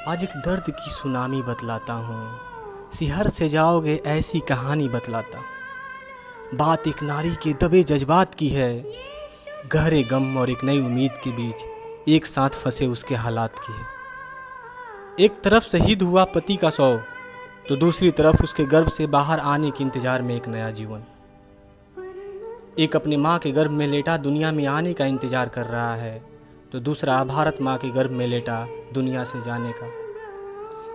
आज एक दर्द की सुनामी बतलाता हूँ, सिहर से जाओगे ऐसी कहानी बतलाता हूँ। बात एक नारी के दबे जज्बात की है, गहरे गम और एक नई उम्मीद के बीच एक साथ फंसे उसके हालात की है। एक तरफ शहीद हुआ पति का शव, तो दूसरी तरफ उसके गर्भ से बाहर आने के इंतजार में एक नया जीवन। एक अपनी माँ के गर्भ में लेटा दुनिया में आने का इंतजार कर रहा है, तो दूसरा भारत माँ के गर्भ में लेटा दुनिया से जाने का।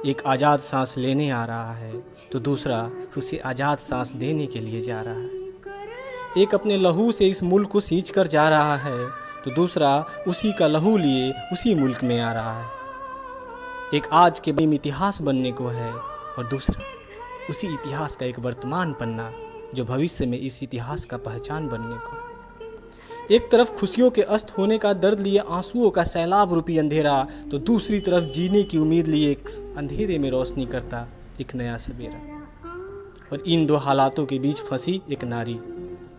एक आज़ाद सांस लेने आ रहा है, तो दूसरा उसे आज़ाद सांस देने के लिए जा रहा है। एक अपने लहू से इस मुल्क को सींच कर जा रहा है, तो दूसरा उसी का लहू लिए उसी मुल्क में आ रहा है। एक आज के बीम इतिहास बनने को है, और दूसरा उसी इतिहास का एक वर्तमान पन्ना जो भविष्य में इस इतिहास का पहचान बनने को है। एक तरफ खुशियों के अस्त होने का दर्द लिए आंसुओं का सैलाब रूपी अंधेरा, तो दूसरी तरफ जीने की उम्मीद लिए एक अंधेरे में रोशनी करता एक नया सवेरा। और इन दो हालातों के बीच फंसी एक नारी,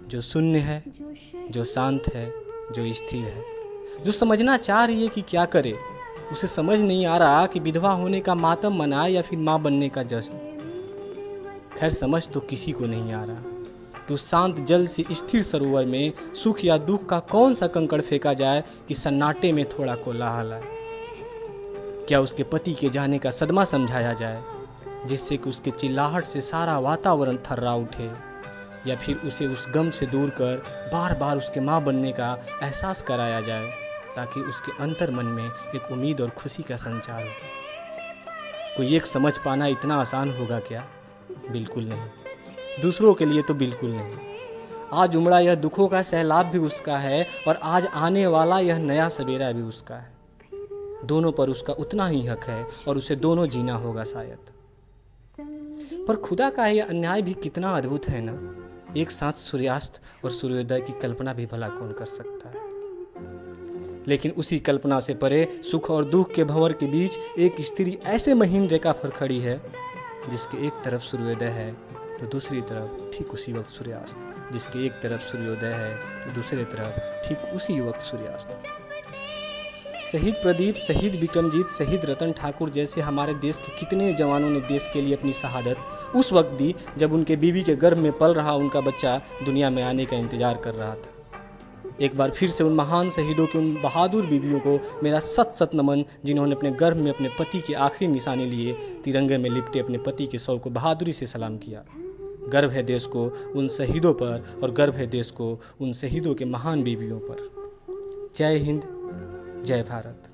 जो शून्य है, जो शांत है, जो स्थिर है, जो समझना चाह रही है कि क्या करे। उसे समझ नहीं आ रहा कि विधवा होने का मातम मनाए या फिर माँ बनने का जश्न। खैर, समझ तो किसी को नहीं आ रहा कि उस शांत जल से स्थिर सरोवर में सुख या दुख का कौन सा कंकड़ फेंका जाए कि सन्नाटे में थोड़ा कोलाहल आए। क्या उसके पति के जाने का सदमा समझाया जाए, जिससे कि उसके चिल्लाहट से सारा वातावरण थर्रा उठे, या फिर उसे उस गम से दूर कर बार बार उसके माँ बनने का एहसास कराया जाए, ताकि उसके अंतर मन में एक उम्मीद और खुशी का संचार हो। कोई एक समझ पाना इतना आसान होगा क्या? बिल्कुल नहीं। दूसरों के लिए तो बिल्कुल नहीं। आज उमड़ा यह दुखों का सैलाब भी उसका है, और आज आने वाला यह नया सवेरा भी उसका है। दोनों पर उसका उतना ही हक है, और उसे दोनों जीना होगा शायद। पर खुदा का यह अन्याय भी कितना अद्भुत है ना। एक साथ सूर्यास्त और सूर्योदय की कल्पना भी भला कौन कर सकता है। लेकिन उसी कल्पना से परे सुख और दुख के भंवर के बीच एक स्त्री ऐसे महीन रेखा पर खड़ी है, जिसके एक तरफ सूर्योदय है तो दूसरी तरफ ठीक उसी वक्त सूर्यास्त, जिसके एक तरफ सूर्योदय है तो दूसरी तरफ ठीक उसी वक्त सूर्यास्त। शहीद प्रदीप, शहीद विक्रमजीत, शहीद रतन ठाकुर जैसे हमारे देश के कितने जवानों ने देश के लिए अपनी शहादत उस वक्त दी जब उनके बीवी के गर्भ में पल रहा उनका बच्चा दुनिया में आने का इंतजार कर रहा था। एक बार फिर से उन महान शहीदों की उन बहादुर बीवियों को मेरा सत सत नमन, जिन्होंने अपने गर्भ में अपने पति के आखिरी निशाने लिए तिरंगे में लिपटे अपने पति के शव को बहादुरी से सलाम किया। गर्व है देश को उन शहीदों पर, और गर्व है देश को उन शहीदों के महान बीवियों पर। जय हिंद, जय भारत।